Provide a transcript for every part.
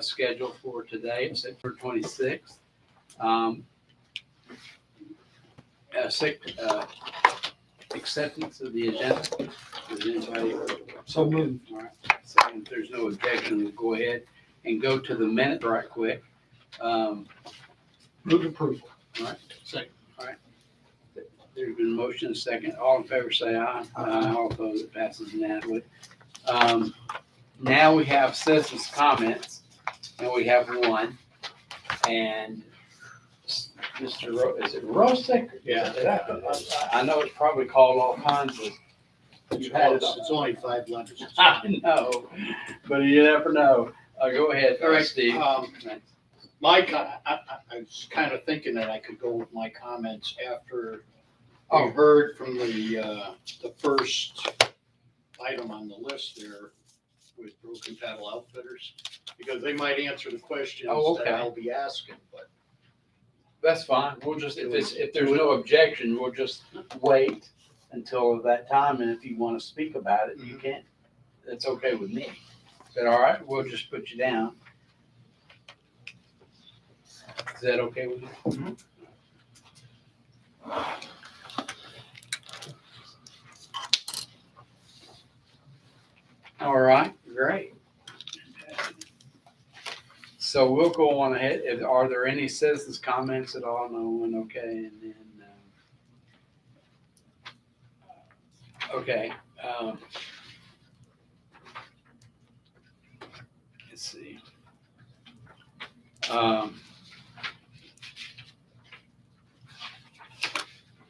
scheduled for today, September 26th. Acceptance of the agenda. Does anybody? So moved. All right. Second, if there's no objection, we'll go ahead and go to the minute right quick. Move approval. All right. Second. All right. There's been a motion and a second. All in favor say aye. Aye. All opposed, it passes unanimously. Now we have citizens' comments, and we have one. And Mr. Is it Rosick? Yeah. I know it's probably called all kinds of. You've had it It's only 5 letters. I know, but you never know. Go ahead, All right, Steve. I was kind of thinking that I could go with my comments after I heard from the first item on the list there with Broken Paddle Outfitters, because they might answer the questions that I'll be asking, but. That's fine. We'll just, if there's no objection, we'll just wait until that time. And if you want to speak about it, you can. That's okay with me. Is that all right? We'll just put you down. Is that okay with you? Mm-hmm. All right, great. So we'll go on ahead. Are there any citizens' comments at all? No one, okay, and then, okay. Let's see.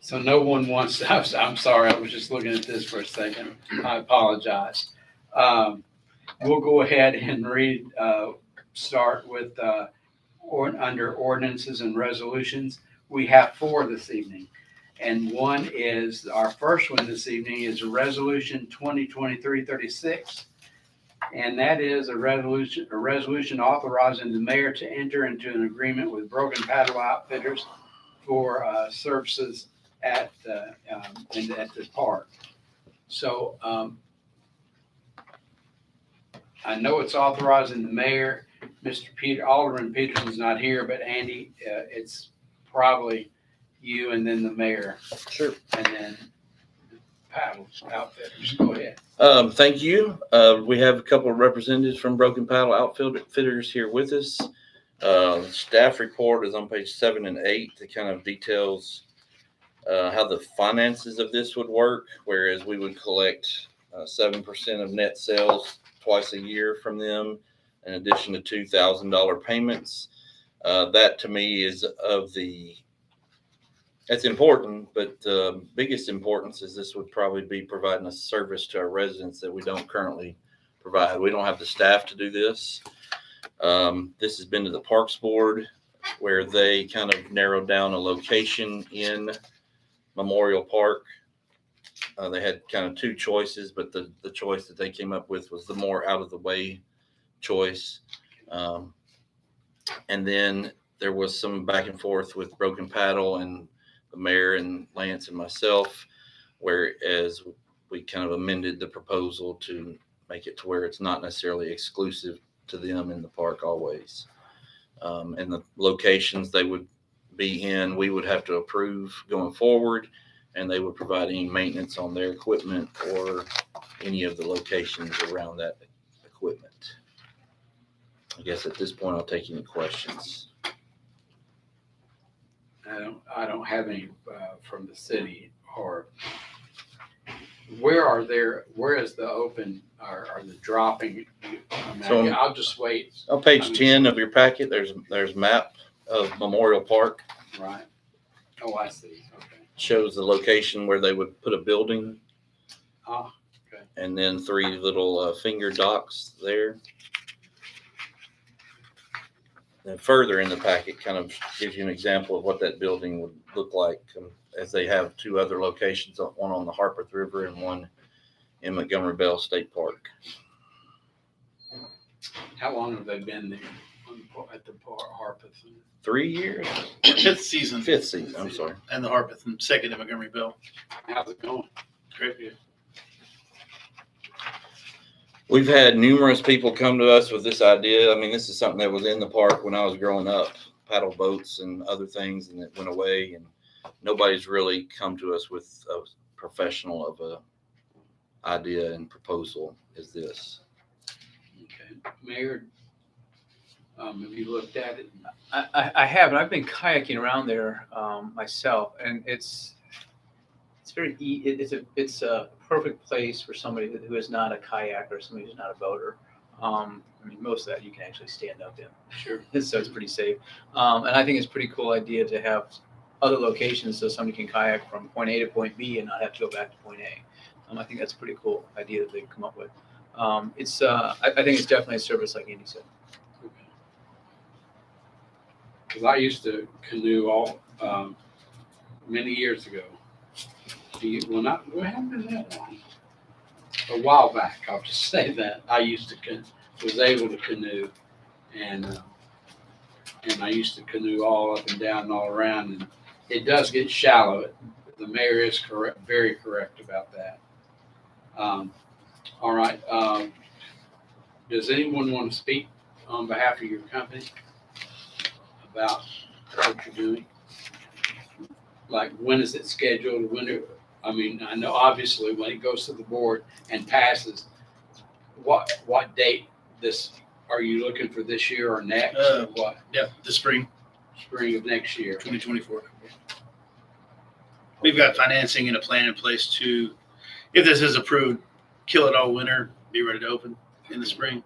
So no one wants, I'm sorry, I was just looking at this for a second. I apologize. We'll go ahead and read, start with under ordinances and resolutions. We have 4 this evening. And one is, our first one this evening is a resolution 2023-36. And that is a resolution authorizing the mayor to enter into an agreement with Broken Paddle Outfitters for services at the park. So I know it's authorizing the mayor. Alderman Peterson's not here, but Andy, it's probably you and then the mayor. Sure. And then Paddle Outfitters. Go ahead. Thank you. We have a couple of representatives from Broken Paddle Outfitters here with us. Staff report is on page 7 and 8 that kind of details how the finances of this would work, whereas we would collect 7% of net sales twice a year from them, in addition to $2,000 payments. That to me is that's important, but the biggest importance is this would probably be providing a service to our residents that we don't currently provide. We don't have the staff to do this. This has been to the Parks Board, where they kind of narrowed down a location in Memorial Park. They had kind of 2 choices, but the choice that they came up with was the more out of the way choice. And then there was some back and forth with Broken Paddle and the mayor and Lance and myself, whereas we kind of amended the proposal to make it to where it's not necessarily exclusive to them in the park always. And the locations they would be in, we would have to approve going forward, and they would provide any maintenance on their equipment or any of the locations around that equipment. I guess at this point, I'll take any questions. I don't have any from the city. Or where is the open or the dropping? So I'll just wait. On page 10 of your packet, there's map of Memorial Park. Right. Oh, I see. Okay. Shows the location where they would put a building. Ah, okay. And then 3 little finger docks there. And further in the packet kind of gives you an example of what that building would look like, as they have 2 other locations, one on the Harpeth River and one in Montgomery Bell State Park. How long have they been there at the Harpeth? 3 years? 5th season. 5th season, I'm sorry. And the Harpeth, and 2nd in Montgomery Bell. How's it going? Great view. We've had numerous people come to us with this idea. I mean, this is something that was in the park when I was growing up, paddle boats and other things, and it went away. And nobody's really come to us with a professional of a idea and proposal is this. Okay, Mayor, have you looked at it? I have, and I've been kayaking around there myself, and it's very it's a perfect place for somebody who is not a kayaker, somebody who's not a boater. I mean, most of that you can actually stand up in. Sure. So it's pretty safe, and I think it's a pretty cool idea to have other locations so somebody can kayak from point A to point B and not have to go back to point A. I think that's a pretty cool idea that they've come up with. I think it's definitely a service, like Andy said. Because I used to canoe many years ago. We haven't been that long. A while back, I'll just say that I used to was able to canoe, and I used to canoe all up and down and all around. And it does get shallow. The mayor is correct, very correct about that. All right. Does anyone want to speak on behalf of your company about what you're doing? Like, when is it scheduled? I mean, I know obviously when it goes to the board and passes, what date are you looking for, this year or next? Or what? Yeah, the spring, Spring of next year. 2024. We've got financing and a plan in place to, if this is approved, kill it all winter, be ready to open in the spring.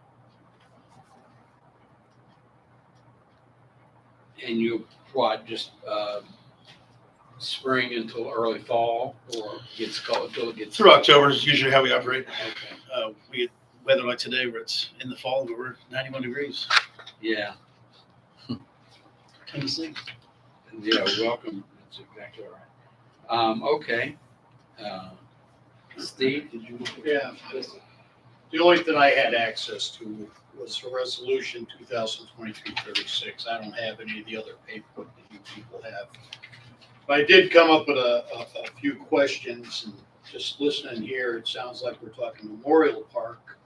And you just spring until early fall, or gets cold until it gets Through October is usually how we operate. Okay. We get weather like today where it's in the fall where we're 91 degrees. Yeah. Tennessee. Yeah. Welcome. That's exactly right. Okay. Steve, did you? Yeah. The only thing I had access to was the resolution 2023-36. I don't have any of the other paperwork that you people have. But I did come up with a few questions, and just listening here, it sounds like we're talking Memorial Park.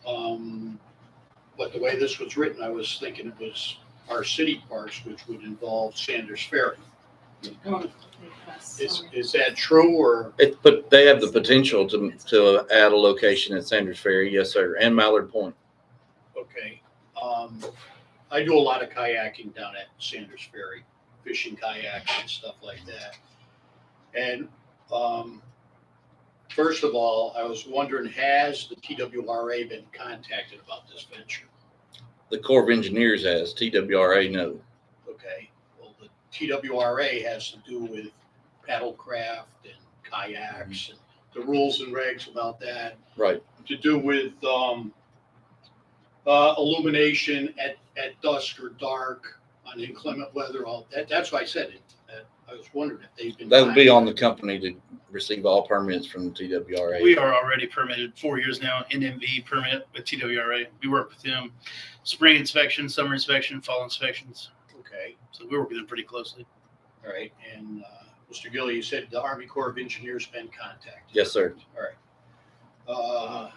But the way this was written, I was thinking it was our city parks, which would involve Sanders Ferry. Is that true, or? But they have the potential to add a location at Sanders Ferry, yes, sir, and Mallard Point. Okay. I do a lot of kayaking down at Sanders Ferry, fishing kayaks and stuff like that. And first of all, I was wondering, has the TWRA been contacted about this venture? The Corps of Engineers has, TWRA no. Okay. Well, the TWRA has to do with paddlecraft and kayaks and the rules and regs about that. Right. To do with illumination at dusk or dark on inclement weather. All that. That's why I said it. I was wondering if they've been. That would be on the company to receive all permits from the TWRA. We are already permitted 4 years now, NMV permit with TWRA. We work with them, spring inspection, summer inspection, fall inspections. Okay. So we work with them pretty closely. All right. And Mr. Gilly, you said the Army Corps of Engineers been contacted. Yes, sir. All right.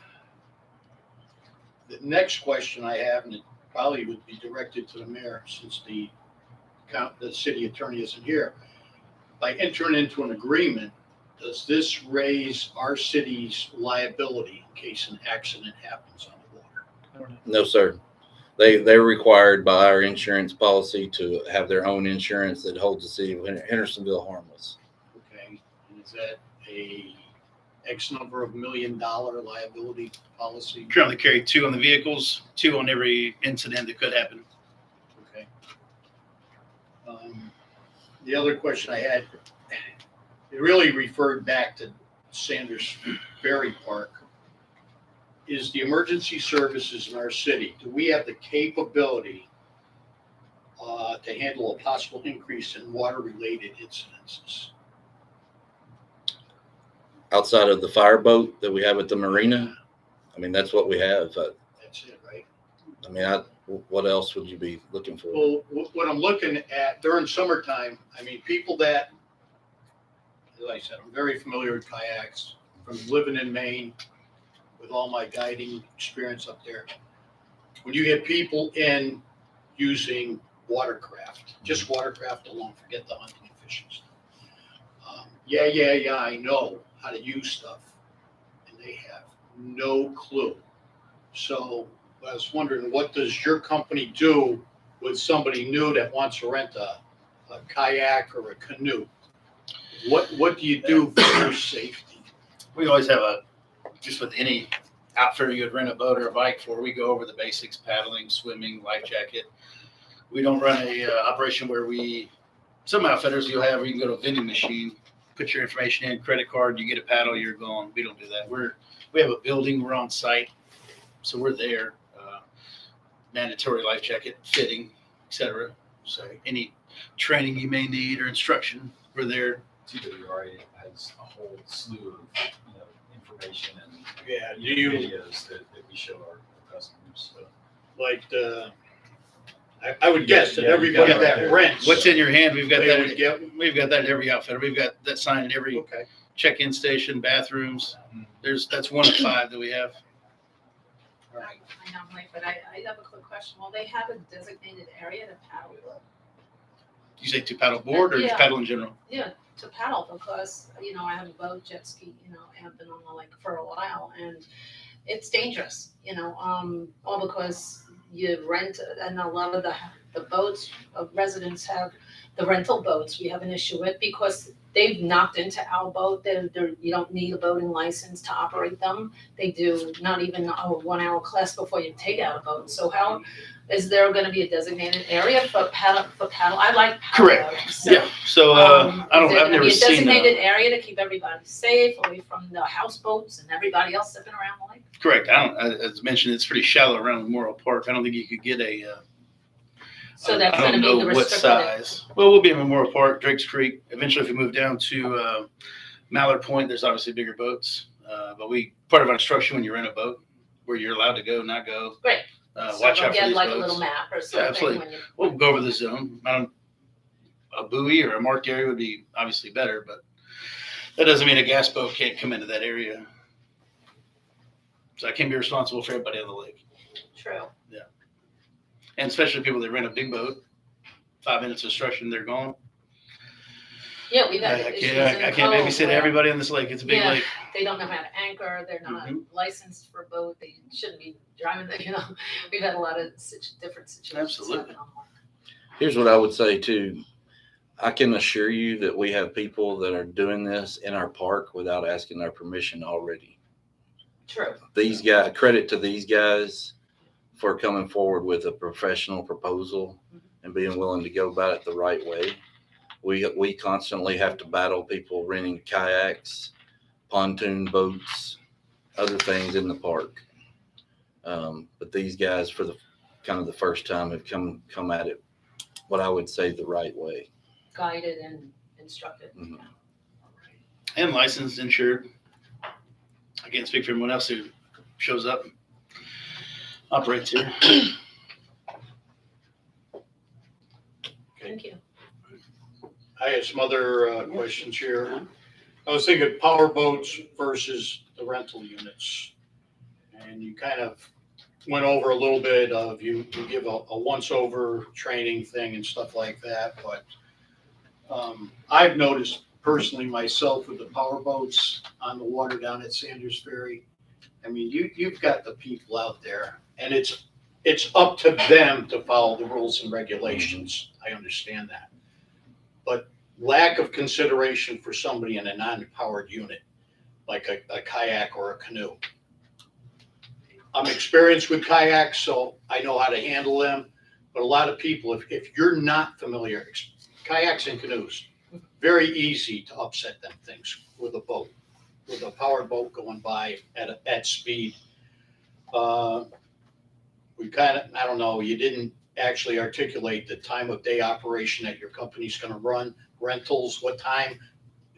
The next question I have, and it probably would be directed to the mayor since the city attorney isn't here. By entering into an agreement, does this raise our city's liability in case an accident happens on the water? No, sir. They're required by our insurance policy to have their own insurance that holds the city of Hendersonville harmless. Okay. And is that a X number of $1 million liability policy? Currently carry 2 on the vehicles, 2 on every incident that could happen. Okay. The other question I had, it really referred back to Sanders Ferry Park. Is the emergency services in our city, do we have the capability to handle a possible increase in water-related incidences? Outside of the fireboat that we have at the marina, I mean, that's what we have. That's it, right? I mean, what else would you be looking for? Well, what I'm looking at during summertime, I mean, people that, as I said, I'm very familiar with kayaks from living in Maine, with all my guiding experience up there, when you get people in using watercraft, just watercraft alone, forget the hunting and fishing stuff. Yeah, I know how to use stuff, and they have no clue. So I was wondering, what does your company do with somebody new that wants to rent a kayak or a canoe? What do you do for their safety? We always have just with any outfitter you would rent a boat or a bike for, we go over the basics: paddling, swimming, life jacket. We don't run a operation where some outfitters you can go to a vending machine, put your information in, credit card, you get a paddle, you're gone. We don't do that. We have a building, we're on site, so we're there. Mandatory life jacket, fitting, etc. So any training you may need or instruction, we're there. TWRA has a whole slew of information and Yeah, do you videos that we show our customers. So. like I would guess that everybody that rents. What's in your hand? We've got They that. would get- We've got that in every outfitter. We've got that sign in every Okay. check-in station, bathrooms. That's one of 5 that we have. I know, Mike, but I have a quick question. Will they have a designated area to paddle? You say to paddle board or just Yeah. paddle in general? Yeah, to paddle because, I have a boat, jet ski, I have been on the lake for a while and it's dangerous, all because you rent and a lot of the boats, residents have the rental boats we have an issue with because they've knocked into our boat. You don't need a boating license to operate them. They do not even a 1-hour class before you take out a boat. So how is there going to be a designated area for paddle? I like paddle. Correct. boats, so, Yeah. So I've never a seen designated area to keep everybody safe away from the houseboats and everybody else zipping around the lake. Correct. As mentioned, it's pretty shallow around Memorial Park. I don't think you could get a. So that's I going to don't be know the what restricted. size. Well, we'll be in Memorial Park, Drake's Creek. Eventually, if we move down to Mallard Point, there's obviously bigger boats. But part of our instruction when you rent a boat, where you're allowed to go, not go. Right. So Watch they'll out for get these like boats. a little map or something. absolutely. When you, We'll go over the zone. A buoy or a marked area would be obviously better, but that doesn't mean a gas boat can't come into that area. So I can't be responsible for everybody on the lake. true. And especially people that rent a big boat, 5 minutes of instruction, they're gone. Yeah, we've I had issues in can't Cove babysit where everybody on this lake. It's a big Yeah. lake. They don't know how to anchor. They're not licensed for a boat. They shouldn't be driving. We've had a lot of different situations. Absolutely. happen on the lake. Here's what I would say too. I can assure you that we have people that are doing this in our park without asking their permission already. True. These guys, credit to these guys for coming forward with a professional proposal and being willing to go about it the right way. We constantly have to battle people renting kayaks, pontoon boats, other things in the park. But these guys, for the first time, have come at it, what I would say, the right way. Guided and instructed. Mhm. And licensed, insured. I can't speak for everyone else who shows up and operates here. Thank you. I had some other questions here. I was thinking power boats versus the rental units. And you kind of went over a little bit of, you give a once-over training thing and stuff like that. But I've noticed personally myself with the power boats on the water down at Sanders Ferry. I mean, you've got the people out there and it's up to them to follow the rules and regulations. I understand that. But lack of consideration for somebody in a non-powered unit, like a kayak or a canoe. I'm experienced with kayaks, so I know how to handle them. But a lot of people, if you're not familiar, kayaks and canoes, very easy to upset them things with a boat, with a powered boat going by at speed. We kind of, I don't know, you didn't actually articulate the time of day operation that your company's going to run, rentals, what time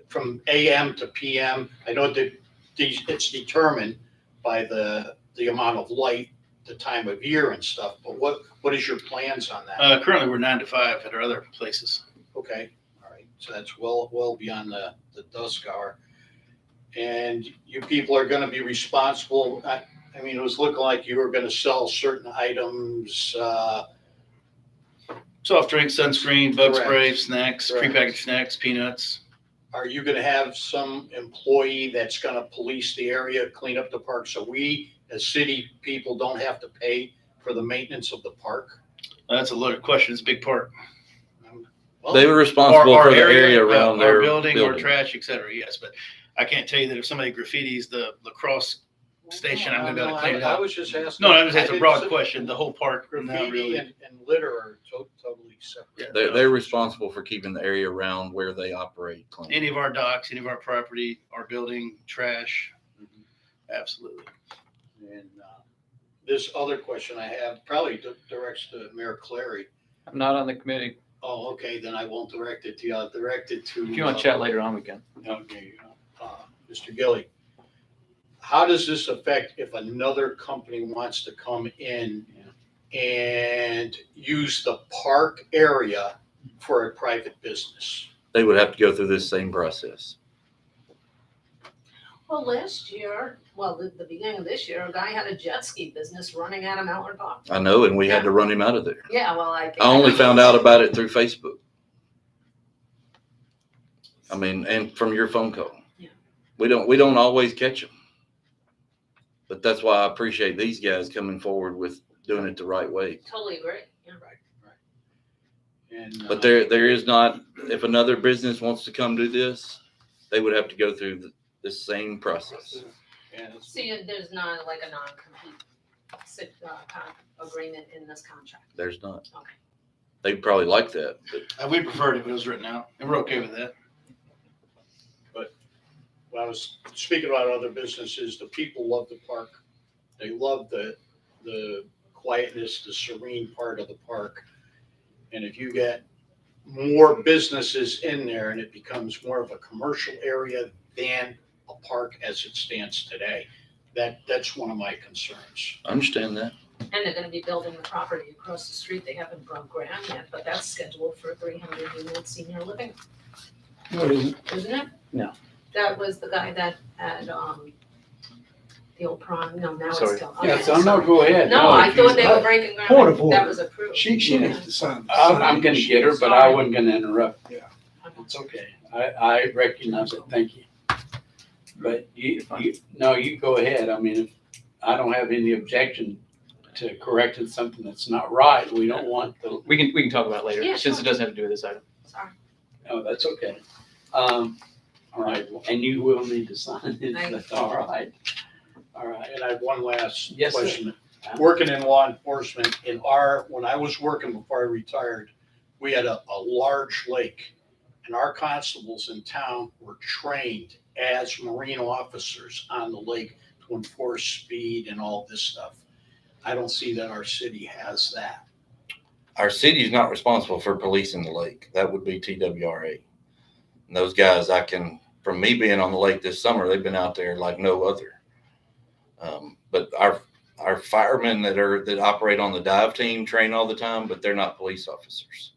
from AM to PM. I know that it's determined by the amount of light, the time of year and stuff, but what is your plans on that? Currently, we're 9 to 5 at our other places. Okay, all right, so that's well beyond the dusk hour. And you people are gonna be responsible. I mean, it was looking like you were gonna sell certain items, Soft drinks, sunscreen, bug Correct. spray, snacks, Correct. prepackaged snacks, peanuts. Are you gonna have some employee that's gonna police the area, clean up the park, so we, as city people, don't have to pay for the maintenance of the park? That's a loaded question. It's a big part. Well, They were responsible Our for the area around our their building, or building. trash, et cetera. Yes, but I can't tell you that if somebody graffitis the lacrosse station, I'm gonna be able to clean it I up. was just asking. No, that's a didn't broad say- question. The whole park, not Graffiti really. and litter are totally separate. Yeah. They're responsible for keeping the area around where they operate clean. Any of our docks, any of our property, our building, trash, absolutely. And this other question I have probably directs to Mayor Clary. I'm not on the committee. Oh, okay, then I won't direct it to you. I'll direct it to. If you want to chat later on, we can. Okay, Mr. Gilly. How does this affect if another company wants to come in and use the park area for a private business? They would have to go through this same process. Well, last year, the beginning of this year, a guy had a jet ski business running out of Mallard Park. I know, and we had to run him out of there. Yeah, well, I. I only found out about it through Facebook. I mean, and from your phone call. Yeah. We don't always catch them. But that's why I appreciate these guys coming forward with doing it the right way. Totally agree. Yeah. Right. And, But there is not, if another business wants to come do this, they would have to go through the same process. and See, there's not like a non-compete agreement in this contract. There's not. Okay. They'd probably like that, but We preferred if it was written out, and we're okay with that. when I was speaking about other businesses, the people love the park. They love the quietness, the serene part of the park. And if you get more businesses in there and it becomes more of a commercial area than a park as it stands today, that's one of my concerns. I understand that. And they're gonna be building the property across the street. They haven't broke ground yet, but that's scheduled for 300 unit senior living, No, it isn't. isn't it? No. That was the guy that had, the old prawn, no, now it's Sorry. still. Yeah, okay, so no, sorry. go ahead. No, I if you- thought they were breaking ground. Point of That order. was approved. She Yeah. needs to sign. I'm gonna get her, but I wasn't gonna interrupt. Okay. It's okay. I recognize it. Thank you. But you go ahead. I mean, I don't have any objection to correcting something that's not right. We don't want the, We can talk about it later, Yeah, since sure. it doesn't have to do with this item. Sorry. no, that's okay. All right, and you will need to sign it. That's all right. All right. And I have one last Yes, sir. question. Working in law enforcement, when I was working before I retired, we had a large lake. And our constables in town were trained as Marine officers on the lake to enforce speed and all this stuff. I don't see that our city has that. Our city's not responsible for policing the lake. That would be TWRA. And those guys, from me being on the lake this summer, they've been out there like no other. But our firemen that operate on the dive team train all the time, but they're not police officers.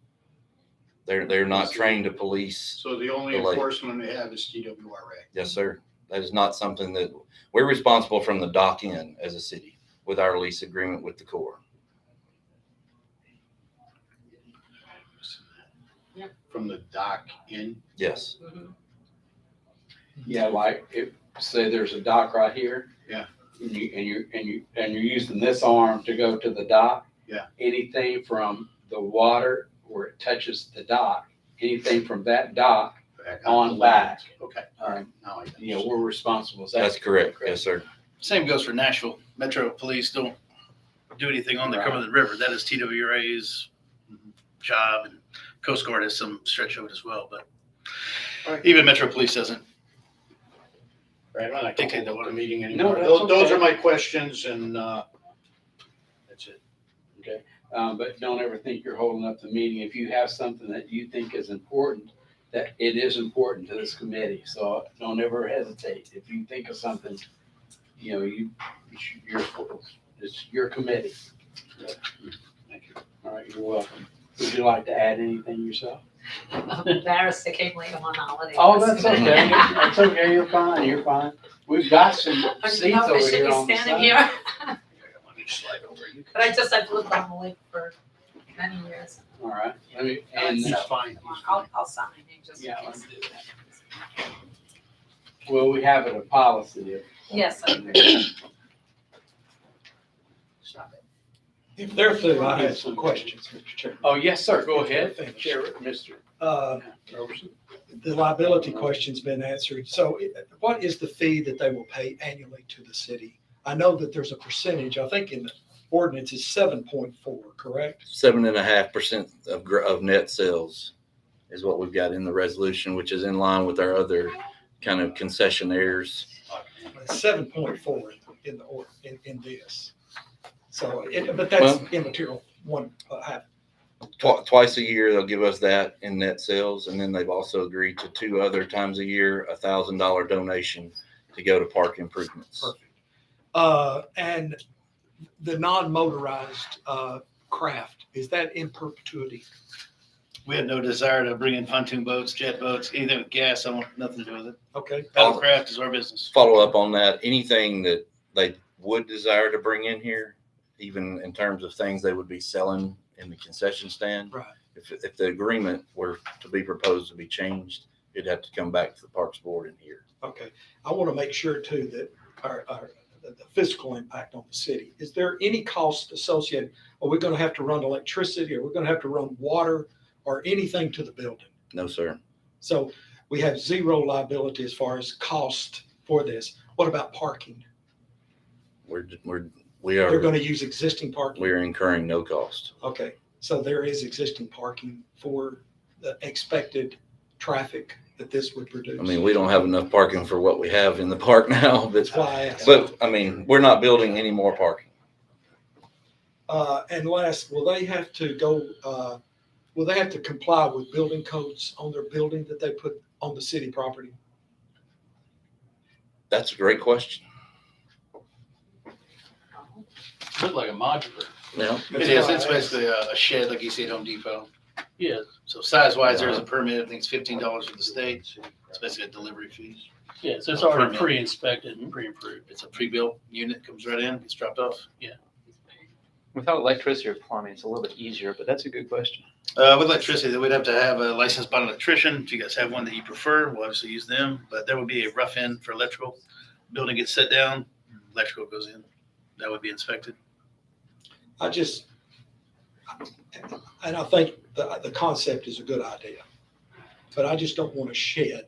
They're not trained to police. So the only The lake. enforcement they have is TWRA. Yes, sir. That is not something that we're responsible from the dock in as a city with our lease agreement with the Corps. From the dock in. Yes. Mhm. Yeah, like if, say there's a dock right here. Yeah. And you're using this arm to go to the dock. Yeah. Anything from the water where it touches the dock, anything from that dock, Back On the land. back. Okay, all right, now I you know, understand. we're responsible. Is that That's correct. Yes, sir. Same goes for Nashville. Metro Police don't do anything on the Right. Cumberland River. That is TWRA's job, and Coast Guard has some stretch of it as well. But Right. even Metro Police doesn't. Right, I'm not Dictate gonna the hold up order. the meeting No, anymore. that's Those okay. are my questions and, that's it. Okay, but don't ever think you're holding up the meeting. If you have something that you think is important, that it is important to this committee. So don't ever hesitate. If you think of something, you know, it's your committee. Thank you. All right, you're welcome. Would you like to add anything yourself? I'm embarrassed I came late on holiday. Oh, that's okay. That's okay. You're fine. You're fine. We've got some I seats know I over should here be on the standing side. here, Let me slide over. You can- but I've lived on the lake for many years. All right. Let me, And and He's fine. I'll sign it just in Yeah, case. let's do will we have it a policy of? Yes, I Stop it. If they're through, I have some questions, Mr. Chairman. Oh, yes, sir. Go ahead. Thank you. Share it, Mr. Roberson. The liability question's been answered. So what is the fee that they will pay annually to the city? I know that there's a percentage, I think in the ordinance is 7.4, correct? 7.5% of net sales is what we've got in the resolution, which is in line with our other kind of concessionaires. 7.4 in the in this. So, but that's immaterial. Half. Twice a year, they'll give us that in net sales. And then they've also agreed to 2 other times a year, $1,000 donation to go to park improvements. Perfect. And the non-motorized craft, is that in perpetuity? We have no desire to bring in pontoon boats, jet boats, anything with gas. I want nothing to do with it. Okay. Paddlecraft is our business. Follow up on that. Anything that they would desire to bring in here, even in terms of things they would be selling in the concession stand. Right. If the agreement were to be proposed to be changed, it'd have to come back to the Parks Board in here. Okay. I want to make sure too that the fiscal impact on the city, is there any cost associated? Are we going to have to run electricity? Are we going to have to run water or anything to the building? No, sir. So we have zero liability as far as cost for this. What about parking? We They're are going to use existing parking? we are incurring no cost. Okay, so there is existing parking for the expected traffic that this would produce? I mean, we don't have enough parking for what we have in the park now. That's why I asked. But I mean, we're not building any more parking. And last, will they have to comply with building codes on their building that they put on the city property? That's a great question. Look like a modular. Yeah. It is. It's basically a shed like you see at Home Depot. Yeah, So size wise, there's a permit. I think it's $15 for the state. It's basically a delivery fee. yeah, so it's already Permit. pre-inspected and pre-approved. It's a pre-built unit, comes right in, gets dropped off. Without electricity or plumbing, it's a little bit easier, but that's a good question. With electricity, we'd have to have a licensed by an electrician. If you guys have one that you prefer, we'll obviously use them. But there would be a rough end for electrical. Building gets set down, electrical goes in. That would be inspected. I think the concept is a good idea, but I just don't want a shed.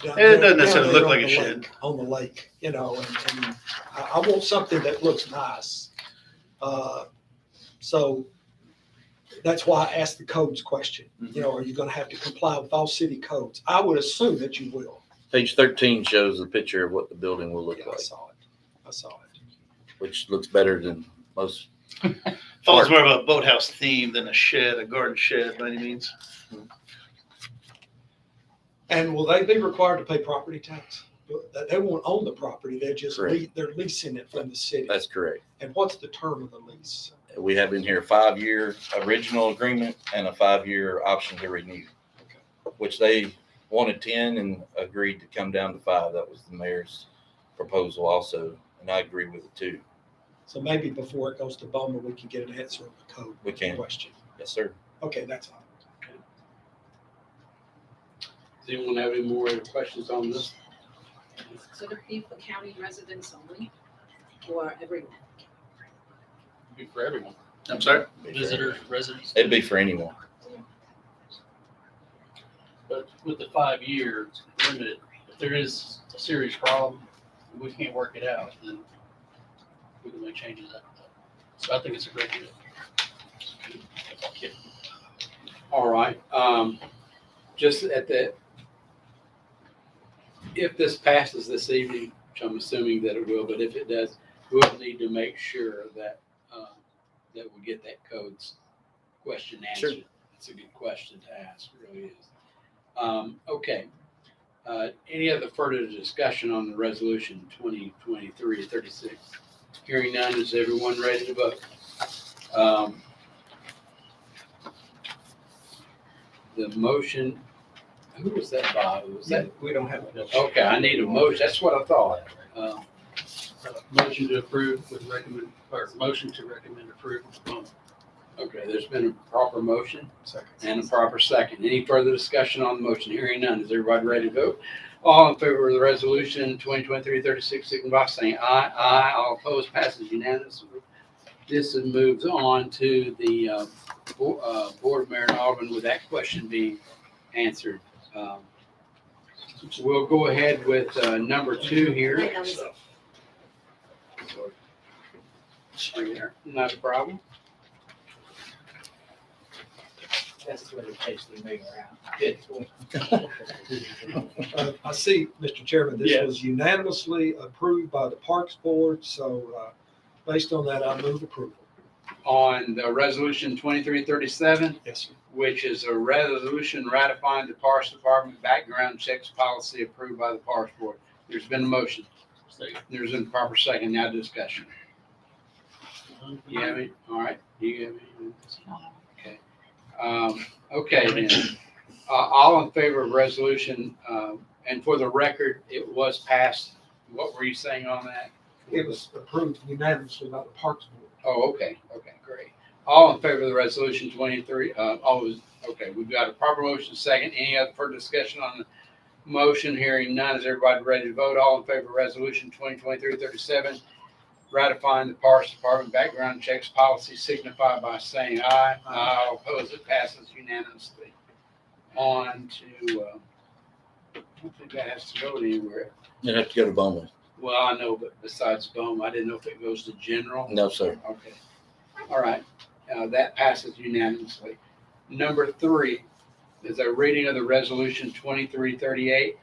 It doesn't necessarily down look there like a on the shed. lake- On the lake, and I want something that looks nice. So that's why I asked the codes question. Are you going to have to comply with all city codes? I would assume that you will. Page 13 shows a picture of what the building will look Yeah, I like, saw it. which looks better than most. Follows more of a boathouse theme than a shed, a garden shed by any means. And will they be required to pay property tax? They won't own the property. They're just, Correct. they're leasing it from the city. That's correct. And what's the term of the lease? We have in here a 5-year original agreement and a 5-year option to renew, which they wanted 10 and agreed to come down to 5. That was the mayor's proposal also, and I agree with it too. So maybe before it goes to Bowman, we can get an answer on the code We can. question. Yes, sir. Okay, that's all. Does anyone have any more questions on this? So the fee for county residents only, or everyone? Be for everyone, I'm sorry? visitors, residents. It'd be for anyone. But with the 5-year limit, if there is a serious problem, and we can't work it out, then we can make changes after that. So I think it's a great deal. All right, just if this passes this evening, which I'm assuming that it will, but if it does, we'll need to make sure that, that we get that codes question answered. Sure. It's a good question to ask, it really is. Okay, any other further discussion on the resolution 2023-36? Hearing none, is everyone ready to vote? the motion, who was that by? Was that, We don't have it. okay, I need a motion, that's what I thought. Motion to approve with recommend, or motion to recommend approval. Okay, there's been a proper motion Second. and a proper second. Any further discussion on the motion? Hearing none. Is everybody ready to vote? All in favor of the resolution 2023-36, signify by saying aye. Aye. All opposed, passes unanimously. This moves on to the Board of Mayor and Alderman with that question being answered. We'll go ahead with number 2 here. Wait, that was- Not a problem. That's what it takes to make around. I see, Mr. Chairman, this Yes. was unanimously approved by the Parks Board, so based on that, I move approval. On the resolution 2337, Yes, sir. which is a resolution ratifying the Parks Department background checks policy approved by the Parks Board. There's been a motion. There's been a proper second. Now discussion. You have it? All right. You have it? Okay. Okay then. All in favor of resolution, and for the record, it was passed. What were you saying on that? It was approved unanimously by the Parks Board. Oh, okay, great. All in favor of the resolution 23, okay, we've got a proper motion second. Any other further discussion on the motion? Hearing none. Is everybody ready to vote? All in favor of resolution 2023-37, ratifying the Parks Department background checks policy, signify by saying aye. Aye. All opposed, it passes unanimously. On to, I don't think that has to go anywhere. You have to go to Bowman. Well, I know, but besides BOEM, I didn't know if it goes to general. No, sir. Okay. All right. That passes unanimously. Number 3 is a reading of the resolution 2338,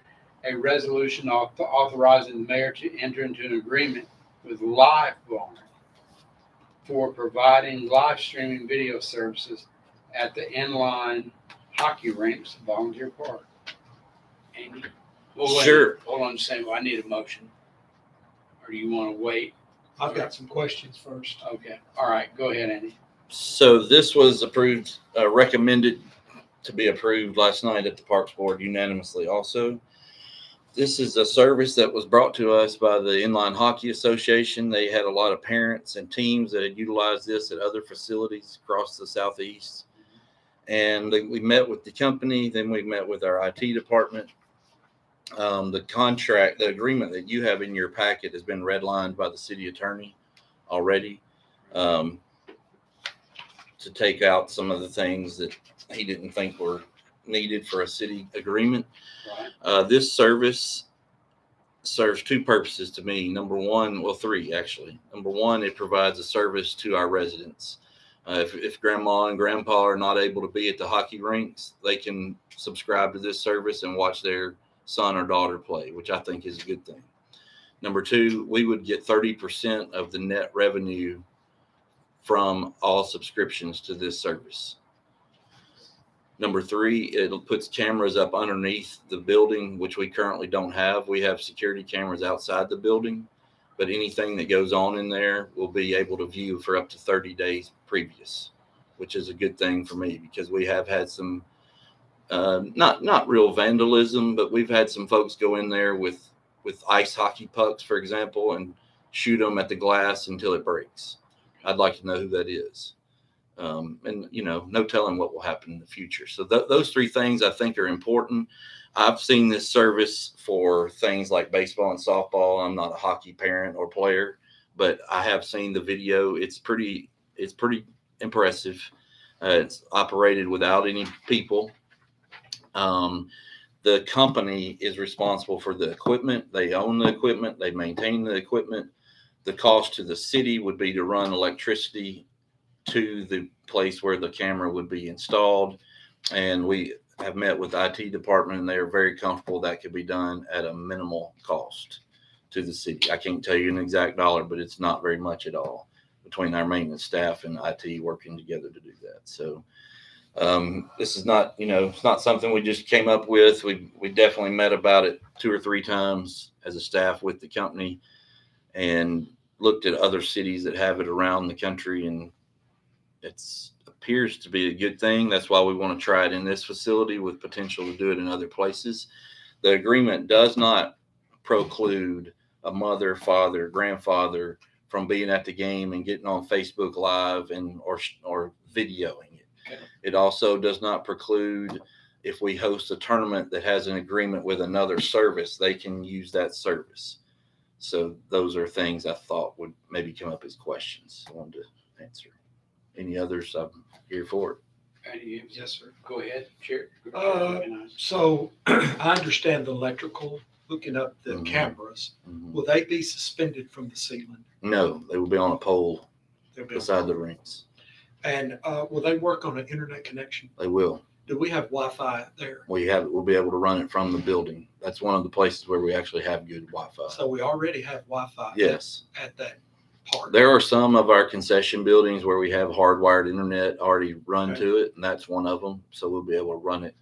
a resolution authorizing the mayor to enter into an agreement with LiveBarn for providing live streaming video services at the inline hockey rinks at Volunteer Park. Amy? Well, wait, Sure. Hold on just a second. I need a motion. Or do you want to wait? I've got some questions first. Okay. All right. Go ahead, Andy. So this was approved, recommended to be approved last night at the Parks Board unanimously also. This is a service that was brought to us by the Inline Hockey Association. They had a lot of parents and teams that had utilized this at other facilities across the Southeast. And we met with the company, then we met with our IT department. The agreement that you have in your packet has been redlined by the city attorney already, to take out some of the things that he didn't think were needed for a city agreement. Right. This service serves 2 purposes to me. Number one, well, 3 actually. Number one, it provides a service to our residents. If grandma and grandpa are not able to be at the hockey rinks, they can subscribe to this service and watch their son or daughter play, which I think is a good thing. Number 2, we would get 30% of the net revenue from all subscriptions to this service. Number 3, it puts cameras up underneath the building, which we currently don't have. We have security cameras outside the building, but anything that goes on in there will be able to view for up to 30 days previous, which is a good thing for me because we have had some not real vandalism, but we've had some folks go in there with ice hockey pucks, for example, and shoot them at the glass until it breaks. I'd like to know who that is. And, no telling what will happen in the future. So those 3 things I think are important. I've seen this service for things like baseball and softball. I'm not a hockey parent or player, but I have seen the video. It's pretty impressive. It's operated without any people. The company is responsible for the equipment. They own the equipment. They maintain the equipment. The cost to the city would be to run electricity to the place where the camera would be installed. And we have met with the IT department and they're very comfortable that could be done at a minimal cost to the city. I can't tell you an exact dollar, but it's not very much at all between our maintenance staff and IT working together to do that. So this is not, it's not something we just came up with. We definitely met about it 2 or 3 times as a staff with the company and looked at other cities that have it around the country. And it's a appears to be a good thing. That's why we want to try it in this facility with potential to do it in other places. The agreement does not preclude a mother, father, grandfather from being at the game and getting on Facebook Live and or videoing it. Okay. It also does not preclude if we host a tournament that has an agreement with another service, they can use that service. So those are things I thought would maybe come up as questions I wanted to answer. Any others? I'm here for it. Yes, sir. Go ahead, Chair. So I understand the electrical, hooking up the Mhm. cameras. Mhm. Will they be suspended from the ceiling? No, they will be on a pole They'll be- beside the rinks. And will they work on an internet connection? They will. Do we have Wi-Fi there? We'll be able to run it from the building. That's one of the places where we actually have good Wi-Fi. So we already have Wi-Fi Yes. at that part. There are some of our concession buildings where we have hardwired internet already run Okay. to it, and that's one of them. So we'll be able to run it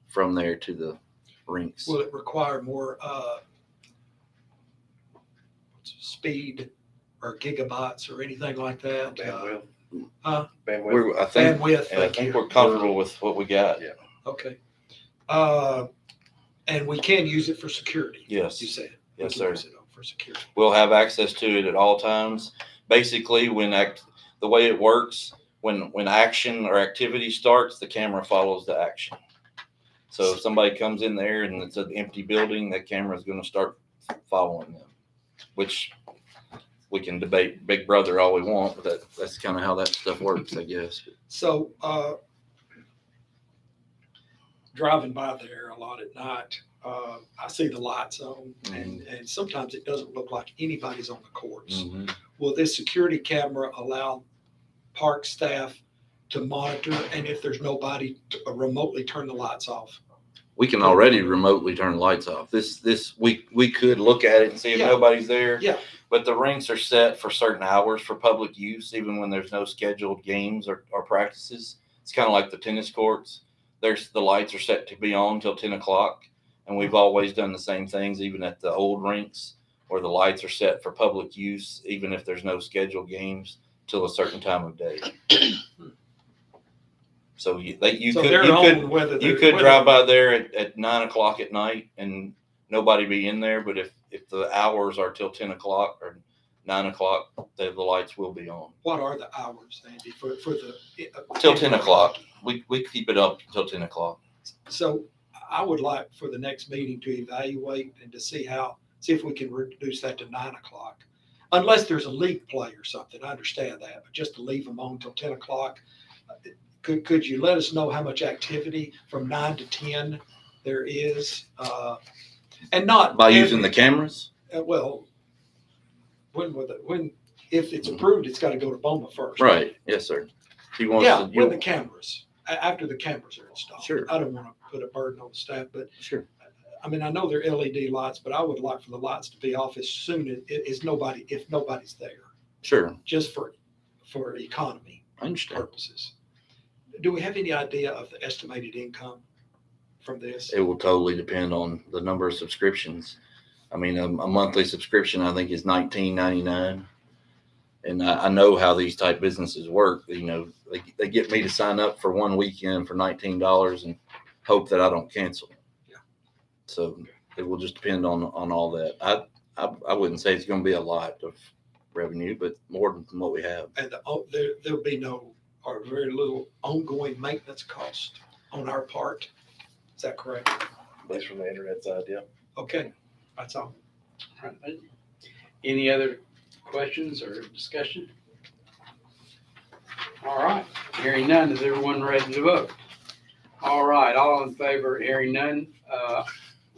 from there to the rinks. Will it require more speed or gigabytes or anything like that? I think, Bandwidth. yeah, I think we're comfortable with what we got. Yeah. Okay. And we can use it for security. Yes. You said. We Yes, can sir. use it for security. We'll have access to it at all times. Basically, the way it works, when action or activity starts, the camera follows the action. So if somebody comes in there and it's an empty building, that camera is going to start following them, which we can debate Big Brother all we want, but that's kind of how that stuff works, I guess. So, driving by there a lot at night, I see the lights on and sometimes it doesn't look like anybody's on the courts. Mhm. Will this security camera allow park staff to monitor and if there's nobody to remotely turn the lights off? We can already remotely turn the lights off. We could look at it and see if Yeah. nobody's there. Yeah. But the rinks are set for certain hours for public use, even when there's no scheduled games or practices. It's kind of like the tennis courts. The lights are set to be on till 10 o'clock. And we've always done the same things, even at the old rinks, where the lights are set for public use, even if there's no scheduled games till a certain time of day. So you could drive by there at 9 o'clock at night and nobody be in there. But if the hours are till 10 o'clock or 9 o'clock, the lights will be on. What are the hours, Andy, for the? Till 10 o'clock. We keep it up until 10 o'clock. So I would like for the next meeting to evaluate and to see if we can reduce that to 9 o'clock. Unless there's a league play or something, I understand that, but just to leave them on till 10 o'clock. Could you let us know how much activity from 9 to 10 there is? And not. By using the cameras? Well, if it's approved, it's got to go to BOMA first. Right. Yes, sir. He wants Yeah, to. with the cameras, after the cameras are installed. Sure. I don't want to put a burden on the staff, but Sure. I mean, I know they're LED lights, but I would like for the lights to be off as soon as if nobody's there, Sure. just for economy I understand. purposes. Do we have any idea of the estimated income from this? It will totally depend on the number of subscriptions. I mean, a monthly subscription, I think, is $19.99. And I know how these type businesses work. You know, they get me to sign up for one weekend for $19 and hope that I don't cancel. Yeah. So it will just depend on all that. I wouldn't say it's going to be a lot of revenue, but more than what we have. And there'll be no or very little ongoing maintenance cost on our part. Is that correct? At least from the internet side, yeah. Okay, that's all. Right. Any other questions or discussion? All right, hearing none, is everyone ready to vote? All right, all in favor, hearing none,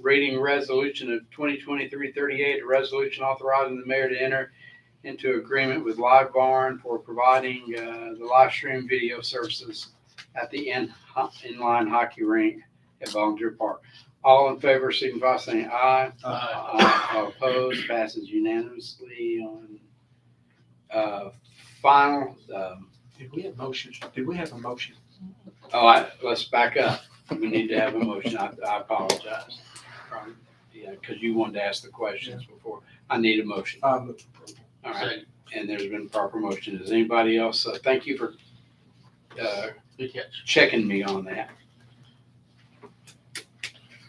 reading resolution of 2023-38, a resolution authorizing the mayor to enter into agreement with Live Barn for providing the live stream video services at the inline hockey rink at Volunteer Park. All in favor, signify by saying aye. Aye. All opposed, passes unanimously on final. Did we have motions? Did we have a motion? Let's back up. We need to have a motion. I apologize. Yeah, because you wanted to ask the questions before. I need a motion. All right, and there's been proper motion. Does anybody else? Thank you for Good catch. checking me on that.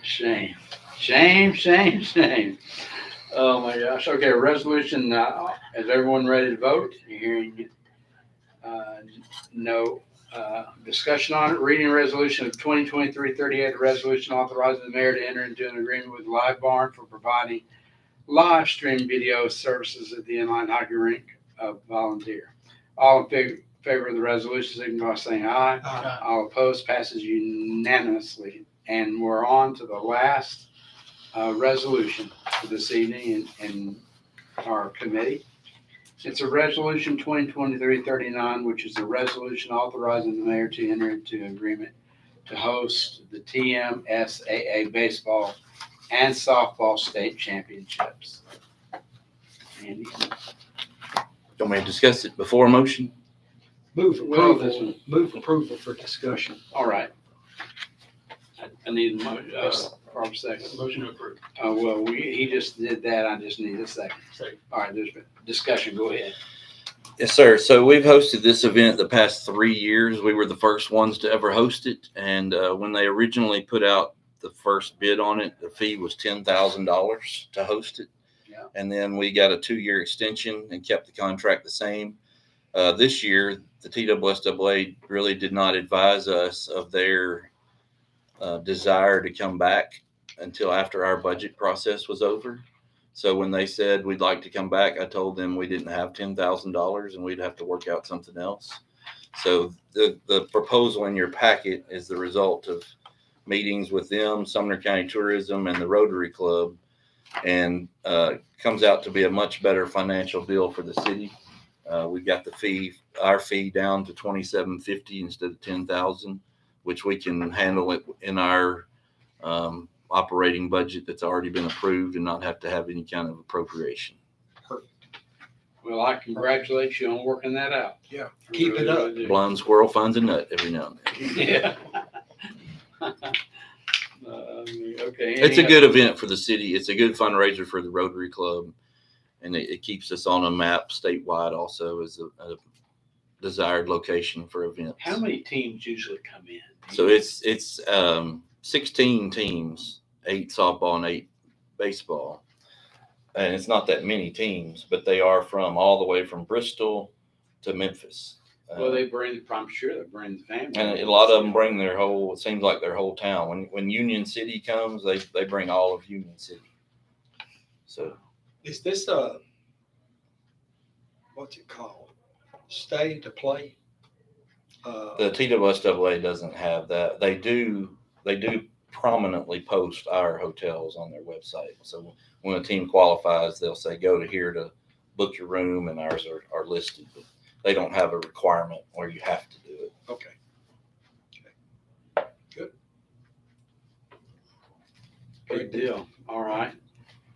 Shame, shame, shame, shame. Oh my gosh. Okay, resolution, is everyone ready to vote? Hearing, no, discussion on it. Reading resolution of 2023-38, a resolution authorizing the mayor to enter into an agreement with Live Barn for providing live stream video services at the inline hockey rink of Volunteer. All in favor of the resolution, signify by saying aye. Aye. All opposed, passes unanimously. And we're on to the last resolution for this evening in our committee. It's a resolution 2023-39, which is a resolution authorizing the mayor to enter into agreement to host the TMSAA baseball and softball state championships. Andy? Don't we discuss it before motion? Move Well, this approval, one- move approval for discussion. All right. I need a proper second. Motion to approve. Well, he just did that. I just need a second. Second. All right, there's been discussion. Go ahead. Yes, sir. So we've hosted this event the past 3 years. We were the first ones to ever host it. And when they originally put out the first bid on it, the fee was $10,000 to host it. Yeah. And then we got a 2-year extension and kept the contract the same. This year, the TWSAA really did not advise us of their desire to come back until after our budget process was over. So when they said we'd like to come back, I told them we didn't have $10,000 and we'd have to work out something else. So the proposal in your packet is the result of meetings with them, Sumner County Tourism, and the Rotary Club, and comes out to be a much better financial deal for the city. We got our fee down to $2,750 instead of $10,000, which we can handle it in our operating budget that's already been approved and not have to have any kind of appropriation. Well, I congratulate you on working that out. Yeah, I keep it really, up. really do. Blind squirrel finds a nut every now and then. Yeah. Okay. It's a any good event for the city. It's a good fundraiser for the Rotary Club, and it keeps us on a map statewide also as a desired location for events. How many teams usually come in? So it's 16 teams, 8 softball and 8 baseball. And it's not that many teams, but they are from all the way from Bristol to Memphis. Well, I'm sure they bring the family. And a lot of them bring it seems like their whole town. When Union City comes, they bring all of Union City. So Is this what's it called? Stay to play? the TWSAA doesn't have that. They do prominently post our hotels on their website. So when a team qualifies, they'll say, go to here to book your room, and ours are listed. But they don't have a requirement where you have to do it. Okay. Good. Good deal. All right.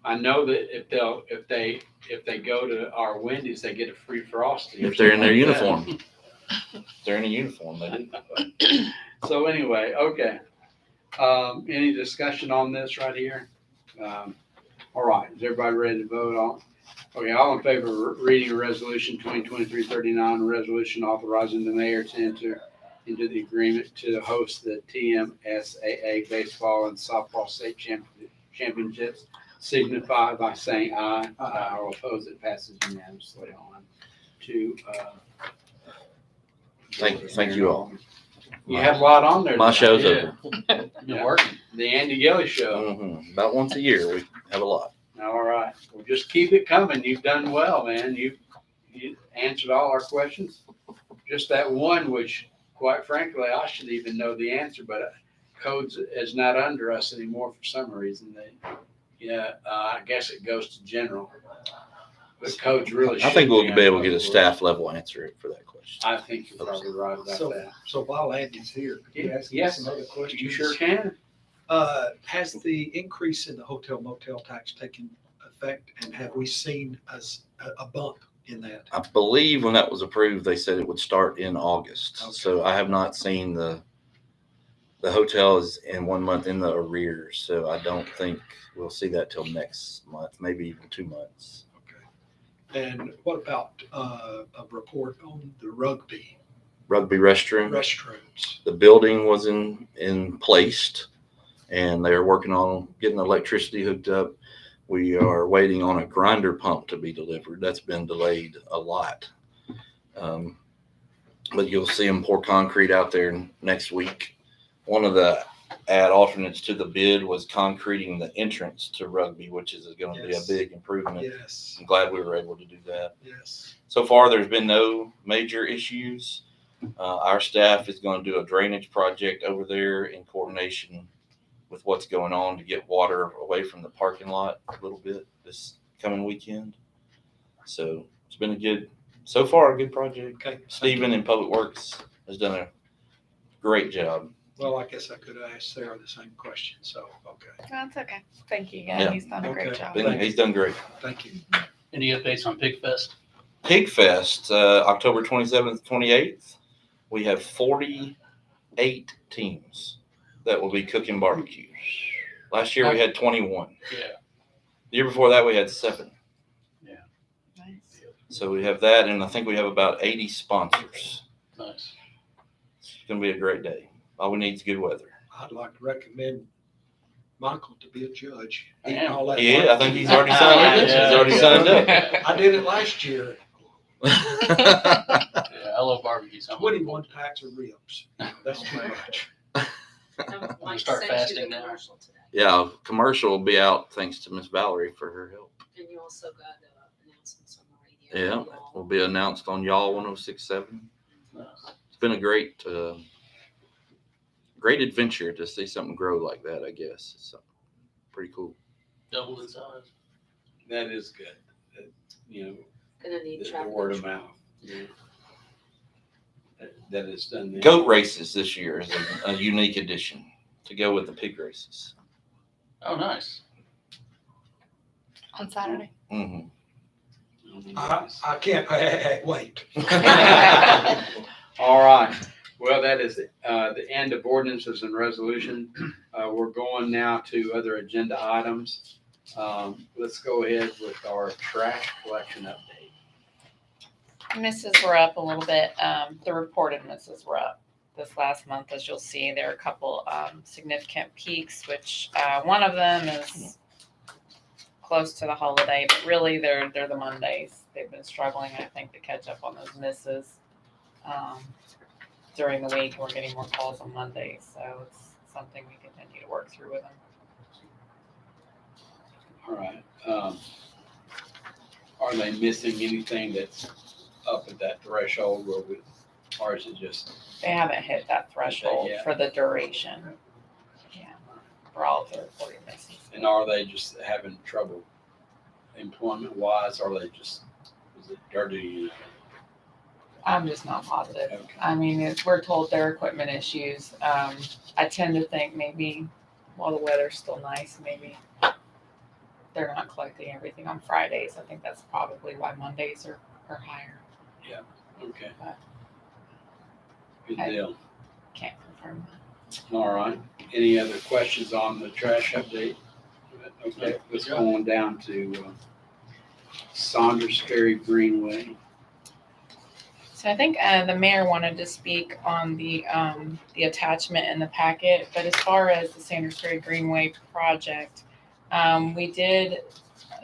I know that if they go to our Wendy's, they get a free Frosty. or If they're in their something like that. uniform. If they're in a uniform, they do. So anyway, okay. Any discussion on this right here? All right, is everybody ready to vote on? Okay, all in favor of reading a resolution 2023-39, a resolution authorizing the mayor to enter into the agreement to host the TMSAA baseball and softball state championships, signify by saying aye. Aye. Or oppose it, passes unanimously on to, Thank you all. You had a lot on there. My tonight. show's Yeah. over. Been working. The Andy Gilly Show. About once a year, we have a lot. All right. Well, just keep it coming. You've done well, man. You answered all our questions. Just that one, which quite frankly, I should even know the answer, but codes is not under us anymore for some reason. I guess it goes to general. But codes really I think we'll should be able to get a under staff level answer for that question. I think you're probably right about So, that. so while Andy's here, could you ask me Yes. some other questions? You sure can. Has the increase in the hotel motel tax taken effect, and have we seen a bump in that? I believe when that was approved, they said it would start in August. Okay. So I have not seen the hotel is in 1 month in the arrears. So I don't think we'll see that till next month, maybe even 2 months. Okay. And what about a report on the rugby rugby restroom. Restrooms. The building was in placed, and they're working on getting the electricity hooked up. We are waiting on a grinder pump to be delivered. That's been delayed a lot. But you'll see them pour concrete out there next week. One of the alternates to the bid was concreting the entrance to rugby, which is going to Yes. be a big improvement. Yes, I'm glad we were able to do that. yes. So far, there's been no major issues. Our staff is going to do a drainage project over there in coordination with what's going on to get water away from the parking lot a little bit this coming weekend. So it's been so far a good project. Okay. Stephen in Public Works has done a great job. Well, I guess I could have asked Sarah the same question, so, okay. That's okay. Thank you. Yeah. Yeah, he's done a great Okay. job. He's done great. Thank you. Any updates on Pig Fest? Pig Fest, October 27th, 28th. We have 48 teams that will be cooking barbecues. Last year we had 21. Yeah. The year before that we had 7. Nice. So we have that, and I think we have about 80 sponsors. Nice. It's going to be a great day. All we need is good weather. I'd like to recommend Michael to be a judge. I am. All that Yeah, I think he's already Yeah, signed up. He's already signed up. I did it last year. Yeah, I love barbecues. I'm looking 21 forward to it. packs of ribs. That's too much. Mike start sent you fasting the now. commercial today. Yeah, commercial will be out thanks to Miss Valerie for her help. And you also got announcements on the radio. Yeah, will be announced on Y'all 106.7. Nice. It's been a great adventure to see something grow like that, I guess. It's pretty cool. Doubled in size. That is good. You know, Gonna need the traffic. word of mouth. That is done. there. Goat races this year is a unique addition to go with the pig races. Oh, nice. On Saturday. Mm-hmm. I can't, hey, wait. All right. Well, that is the end of ordinances and resolution. We're going now to other agenda items. Let's go ahead with our trash collection update. Misses were up a little bit. The reported misses were up this last month. As you'll see, there are a couple significant peaks, which one of them is close to the holiday, but really they're the Mondays. They've been struggling, I think, to catch up on those misses during the week. We're getting more calls on Mondays, so it's something we continue to work through with them. All right. Are they missing anything that's up at that threshold or is it just? They haven't hit that threshold Yeah. for the duration. Yeah, for all of the reported misses. And are they just having trouble employment wise? Or are they just, is it dirty? I'm just not positive. Okay. I mean, we're told there are equipment issues. I tend to think maybe while the weather's still nice, maybe they're not collecting everything on Fridays. I think that's probably why Mondays are higher. Okay. But Good I- deal. can't confirm that. All right. Any other questions on the trash update? Okay, let's go on down to Saunders Ferry Greenway. So I think the mayor wanted to speak on the attachment in the packet, but as far as the Sanders Ferry Greenway project, we did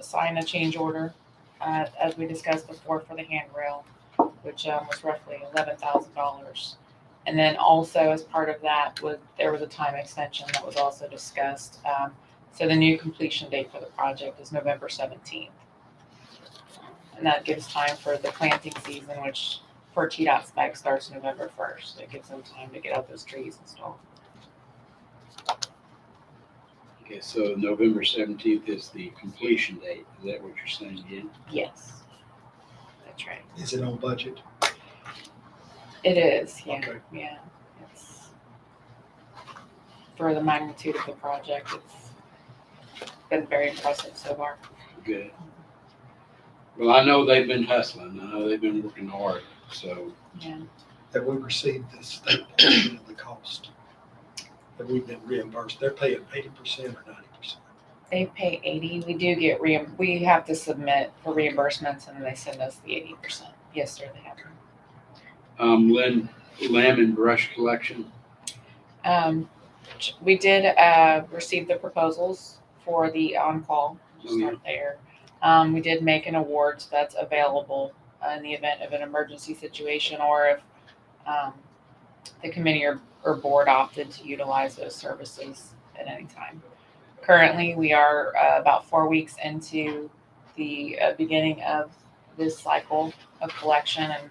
sign a change order, as we discussed before, for the handrail, which was roughly $11,000. And then also as part of that there was a time extension that was also discussed. So the new completion date for the project is November 17th. And that gives time for the planting season, which for TDOT spec starts November 1st. It gives them time to get out those trees installed. Okay, so November 17th is the completion date. Is that what you're saying again? Yes, that's right. Is it on budget? It is, yeah, Okay. yeah. It's for the magnitude of the project, it's been very impressive so far. Good. Well, I know they've been hustling. I know they've been working hard. So, Yeah. Have we received the state portion of the cost? Have we been reimbursed? They're paying 80% or 90%? They pay 80. We do get we have to submit for reimbursements and they send us the 80%. Yes, sir, they have. Lynn, limb and brush collection? We did receive the proposals for the on-call. Just start there. We did make an award that's available in the event of an emergency situation, or if the committee or board opted to utilize those services at any time. Currently, we are about 4 weeks into the beginning of this cycle of collection, and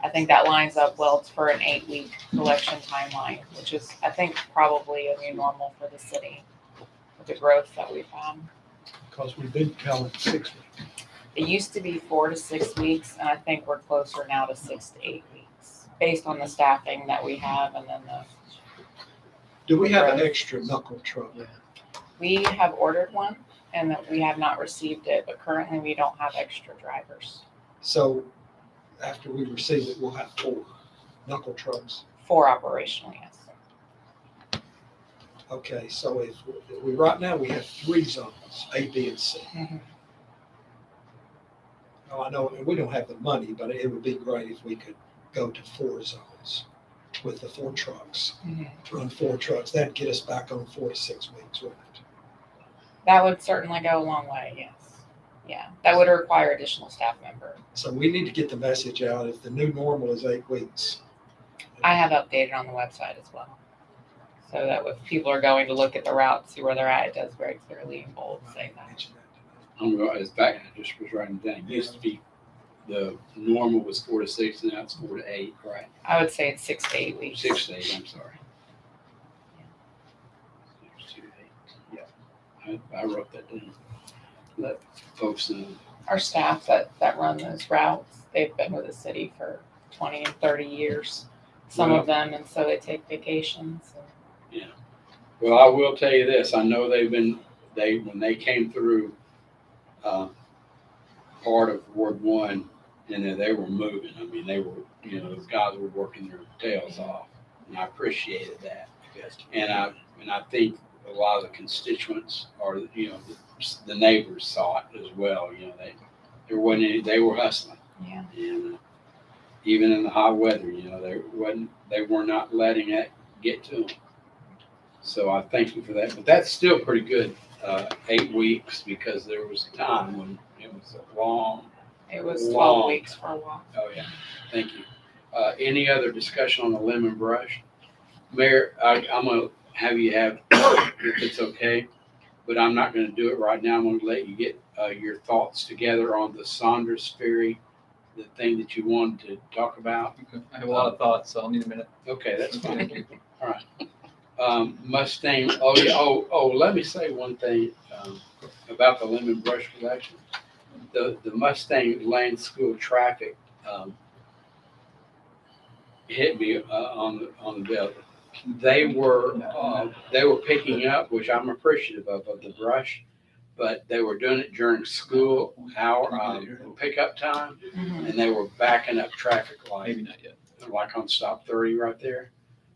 I think that lines up well for an 8-week collection timeline, which is, I think, probably a new normal for the city with the growth that we've had. Because we've been telling 6 weeks. It used to be 4 to 6 weeks, and I think we're closer now to 6 to 8 weeks, based on the staffing that we have and then Do we have an extra knuckle truck? we have ordered one and that we have not received it, but currently we don't have extra drivers. So after we receive it, we'll have 4 knuckle trucks. 4 operational, yes. Okay, so if we, right now, we have 3 zones, A, B, and C. Mhm. Now, I know we don't have the money, but it would be great if we could go to 4 zones with the 4 trucks. Mhm. Run 4 trucks, that'd get us back on 4 to 6 weeks, wouldn't it? That would certainly go a long way, yes. Yeah, that would require additional staff member. So we need to get the message out if the new normal is 8 weeks. I have updated on the website as well. So that if people are going to look at the route, see where they're at, it does very clearly in bold say that. Mention that I'm going, it's back, I just was writing it down. It used to be, the normal was 4 to 6, and now it's 4 to 8, right? I would say it's 6 to 8 weeks. 6 to 8, I'm sorry. 6 to 8, yeah. I wrote that down. Let folks know. Our staff that run those routes, they've been with the city for 20 and 30 years, some of them, and so they take vacations. Well, I will tell you this, I know when they came through, part of Ward 1, and then they were moving. I mean, they were, those guys were working their tails off, and I appreciated that. And I think a lot of the constituents or, the neighbors saw it as well, they were hustling. Yeah. And even in the hot weather, they were not letting that get to them. So I thank you for that. But that's still pretty good, 8 weeks, because there was a time when it was long. It was 12 Long. weeks for a while. Oh, yeah. Thank you. Any other discussion on the lemon brush? Mayor, I'm going to have you have, if it's okay, but I'm not going to do it right now. I'm going to let you get your thoughts together on the Saunders Ferry, the thing that you wanted to talk about. I have a lot of thoughts, so I'll need a minute. Okay, that's fine. All right. Mustang, oh, yeah, let me say one thing about the lemon brush collection. The Mustang Lane School traffic hit me on the bill. They were picking up, which I'm appreciative of the brush, but they were doing it during school hour pickup time, Mhm. and they were backing up traffic Maybe not yet. like on stop 30 right there.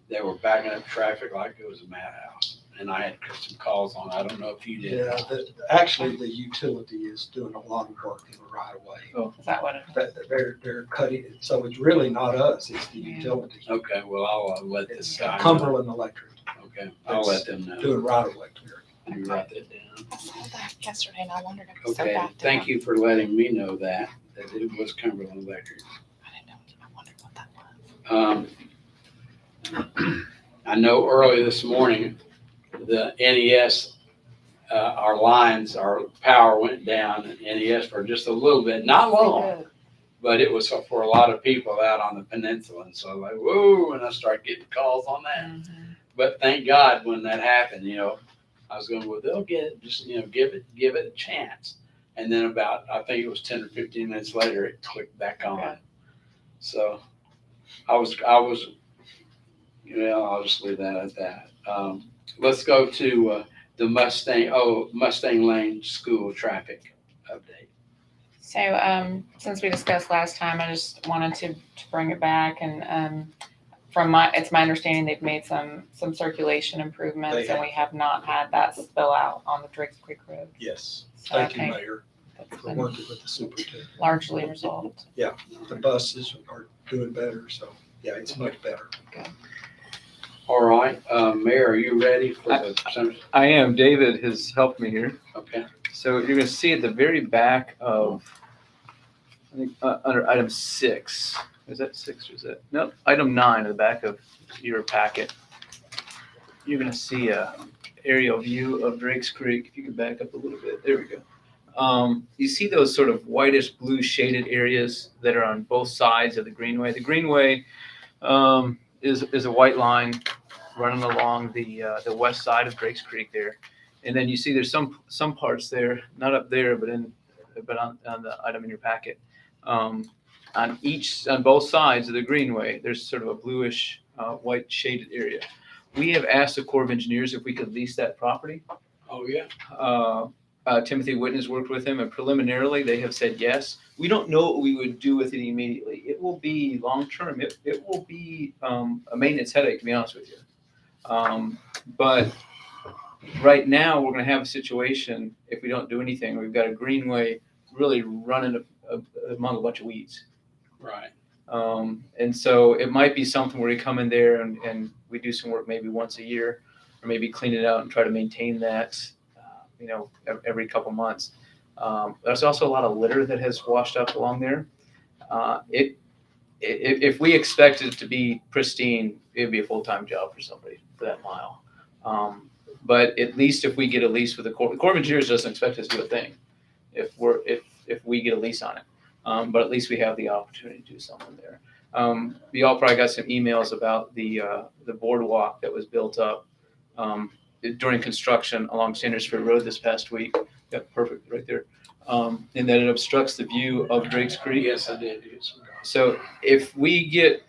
They were backing up traffic like it was a madhouse, and I had some calls on. I don't know if you did. Yeah, actually, the utility is doing a lot of work in the right of way. Is that what it is? They're cutting it, so it's really not us, it's the Yeah. utility. Okay, well, I'll let this It's guy know. Cumberland Electric Okay, I'll let them know. doing right of way clearing. You write that down. I saw that yesterday and I wondered if it was so Okay, bad. thank you for letting me know that it was Cumberland Electric. I didn't know. I wondered what that was. I know early this morning, the NES, our lines, our power went down at NES for just a little bit, not long, but it was for a lot of people out on the peninsula. And so I'm like, whoa, and I started getting calls on that. Mhm. But thank God when that happened, I was going, well, they'll get it, just, give it a chance. And then about, I think it was 10 or 15 minutes later, it clicked back on. Okay. So I'll just leave that at that. Let's go to the Mustang Lane School traffic update. So, since we discussed last time, I just wanted to bring it back and, it's my understanding they've made some circulation improvements They and we have not had that spill out on the Driggs Creek Road. Yes, So I thank you, think Mayor, that's for been working with the superintendent. largely resolved. The buses are doing better, so Yeah, it's much better. All right, Mayor, are you ready for the, I am. David has helped me here. okay, So you're gonna see at the very back of, I think, under item 6, is that 6 or is that, no, item 9 at the back of your packet. You're gonna see a aerial view of Drake's Creek. If you could back up a little bit, there we go. You see those sort of whitish blue shaded areas that are on both sides of the greenway. The greenway is a white line running along the west side of Drake's Creek there, and then you see there's some parts there, not up there, but on the item in your packet. On both sides of the greenway, there's sort of a bluish white shaded area. We have asked the Corps of Engineers if we could lease that property. oh, yeah, Timothy Whitten has worked with him, and preliminarily they have said yes. We don't know what we would do with it immediately. It will be long term. It will be a maintenance headache, to be honest with you. But right now we're going to have a situation, if we don't do anything, we've got a greenway really running among a bunch of weeds. right. And so it might be something where we come in there and we do some work maybe once a year, or maybe clean it out and try to maintain that, every couple months. There's also a lot of litter that has washed up along there. If we expect it to be pristine, it'd be a full-time job for somebody for that mile. But at least if we get a lease with the Corps of Engineers doesn't expect us to do a thing if we get a lease on it. But at least we have the opportunity to do something there. You all probably got some emails about the boardwalk that was built up during construction along Hendersonville Road this past week. Got perfect right there. And that it obstructs the view of Drake's Creek. Yes, I did. Yes. So if we get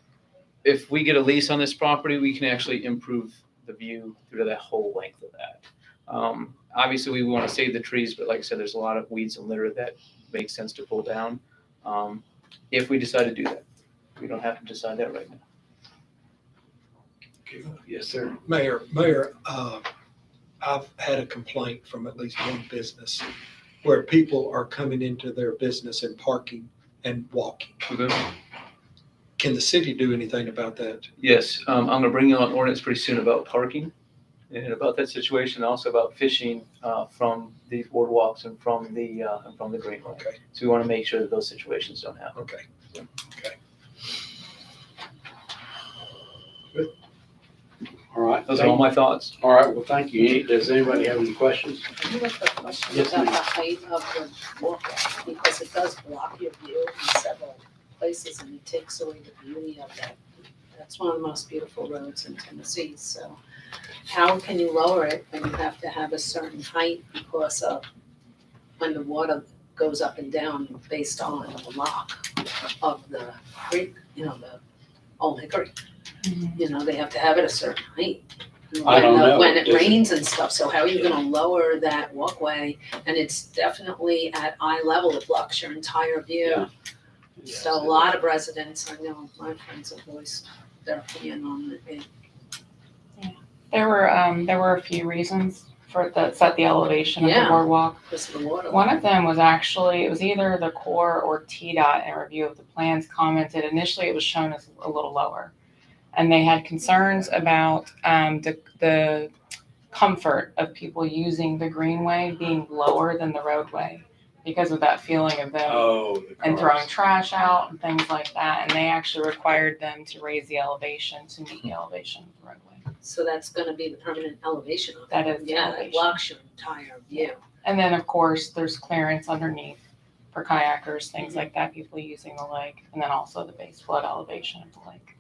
a lease on this property, we can actually improve the view through that whole length of that. Obviously, we want to save the trees, but like I said, there's a lot of weeds and litter that makes sense to pull down. If we decide to do that, we don't have to decide that right now. Yes, sir. Mayor, I've had a complaint from at least one business where people are coming into their business and parking and walking. Can the city do anything about that? Yes, I'm going to bring you an ordinance pretty soon about parking and about that situation, also about fishing from these boardwalks and from the greenway. Okay, So we want to make sure that those situations don't happen. okay. All right. Those are all my thoughts. All right, well, thank you. Does anybody have any questions? I do have a question Yes, about ma'am. the height of the walkway, because it does block your view in several places and it takes away the beauty of that. That's one of the most beautiful roads in Tennessee, so how can you lower it when you have to have a certain height because of when the water goes up and down based on the lock of the creek, the Old Hickory? They have to have it a certain height. I don't know. When it Does it- rains and stuff, so how are you gonna lower that walkway? And it's definitely at eye level, it blocks your entire view. Yeah. So a lot of residents, I know my friends have voiced their opinion on it. There were a few reasons for that set the elevation of the Yeah. boardwalk. Because of the water. One of them was actually, it was either the Corps or TDOT in review of the plans commented, initially it was shown as a little lower. And they had concerns about the comfort of people using the greenway being lower than the roadway because of that feeling of them Oh, the and cars. throwing trash out and things like that. And they actually required them to raise the elevation to meet the elevation of the roadway. So that's gonna be the permanent elevation of it. That is the Yeah, that elevation. blocks your entire view. And then, of course, there's clearance underneath for kayakers, things like that, people using the lake, and then also the base flood elevation of the lake.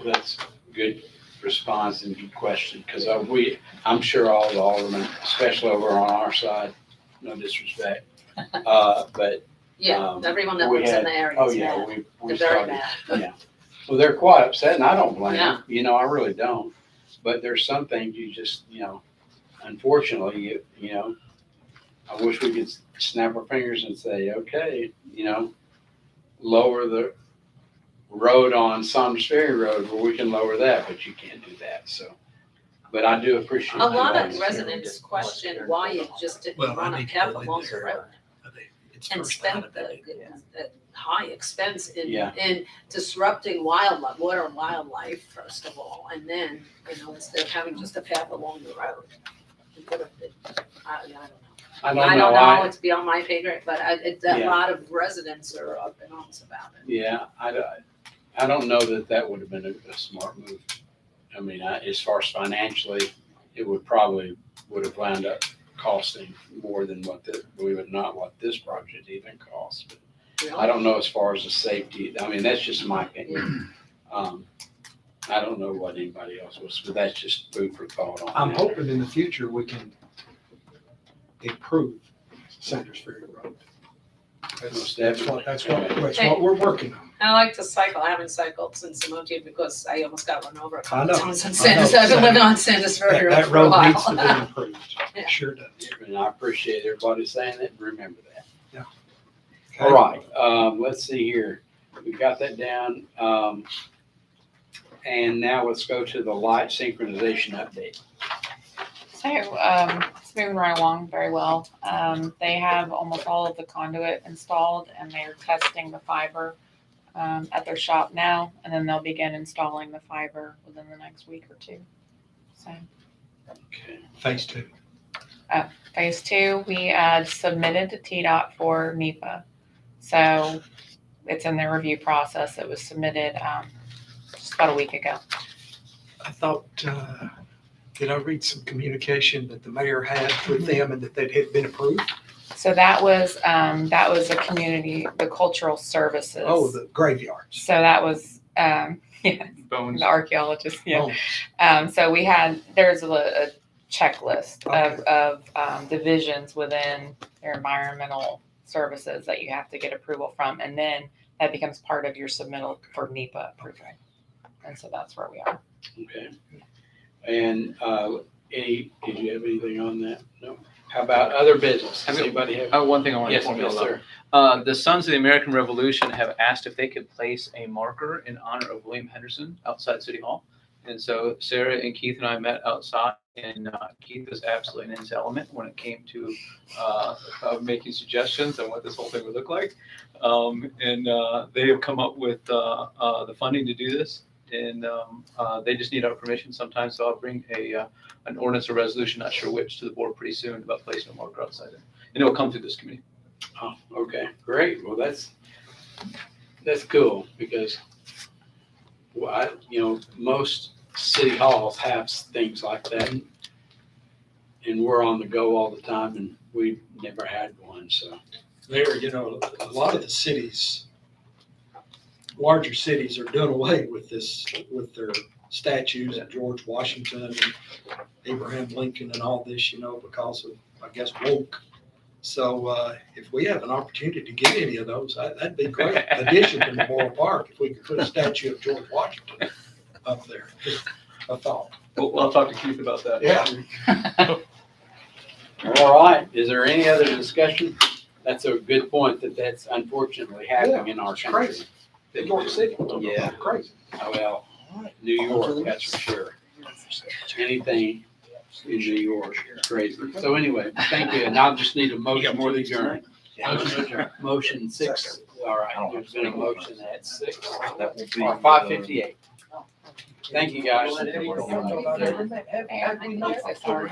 That's good response and good question, because I'm sure all the aldermen, especially over on our side, no disrespect, but Yeah, everyone that we lives in had- the area oh is yeah, bad. we They're very started. bad. Yeah, well, they're quite upset, and I don't blame Yeah. them. I really don't. But there's some things you just, unfortunately, I wish we could snap our fingers and say, okay, lower the road on Saunders Ferry Road where we can lower that, but you can't do that. So, but I do appreciate. A lot of you guys. residents question why you just didn't Well, I run a need to path go in along the there. road It's and first spend time I've been in. the high expense Yeah. in disrupting wildlife, water and wildlife, first of all, and then, instead of having just a path along the road. It could have been, I don't know. I I don't don't know, know, it's beyond my pay grade, but a Yeah. lot of residents are up in arms about it. yeah, I don't know that would have been a smart move. I mean, as far as financially, it would have wound up costing more than believe it or not, what this project even costs. But I don't know as far as the safety, I mean, that's just my opinion. I don't know what anybody else was, but that's just food for thought on I'm that. hoping in the future we can improve Sanders Ferry Road. Most That's what we're working on. I like to cycle. I haven't cycled since Emoji because I almost got run over a I couple know. times on I Sanders. know. I've been living on Sanders Ferry Road That for a road while. needs to be improved. Yeah. Sure does. And I appreciate everybody saying it, and remember that. Okay. All right, let's see here. We got that down. And now let's go to the light synchronization update. So, it's moving right along very well. They have almost all of the conduit installed and they're testing the fiber, at their shop now, and then they'll begin installing the fiber within the next week or two. So, Okay. Phase 2. phase 2, we, submitted to TDOT for NEPA. So it's in their review process. It was submitted, just about a week ago. I thought, did I read some communication that the mayor had with them and that had been approved? So that was a community, the cultural services. Oh, the graveyards. So that was, yeah, Bones. the archaeologist, yeah. Oh, So there's a checklist of divisions within their environmental services that you have to get approval from, and then that becomes part of your submittal for NEPA approval. And so that's where we are. Okay. And did you have anything on that? No? How about other business? Does anybody have? One thing I want to Yes, point yes, out. sir. The Sons of the American Revolution have asked if they could place a marker in honor of William Henderson outside City Hall. And so Sarah and Keith and I met outside, and Keith was absolutely in his element when it came to making suggestions on what this whole thing would look like. And they have come up with the funding to do this. And they just need our permission sometimes, so I'll bring an ordinance or resolution, not sure which, to the board pretty soon about placing a marker outside there. And it will come through this committee. Oh, okay, great. Well, that's cool because, most city halls have things like that. And we're on the go all the time and we've never had one, so. there, a lot of the cities, larger cities are doing away with this, with their statues of George Washington and Abraham Lincoln and all this, because of, I guess, woke. So if we have an opportunity to get any of those, that'd be great. Addition to Memorial Park, if we could put a statue of George Washington up there, just a thought. I'll talk to Keith about that. Yeah. All right, is there any other discussion? That's a good point that's unfortunately happening in our it's country. crazy. New York City. Yeah. Crazy. Oh, well, New York, that's for sure. Anything in New York is crazy. So anyway, thank you. And I'll just need a motion to adjourn. Motion 6. All right, there's been a motion at 6. That will be, Or 5:58. Thank you, guys. Hey, I think it's hard.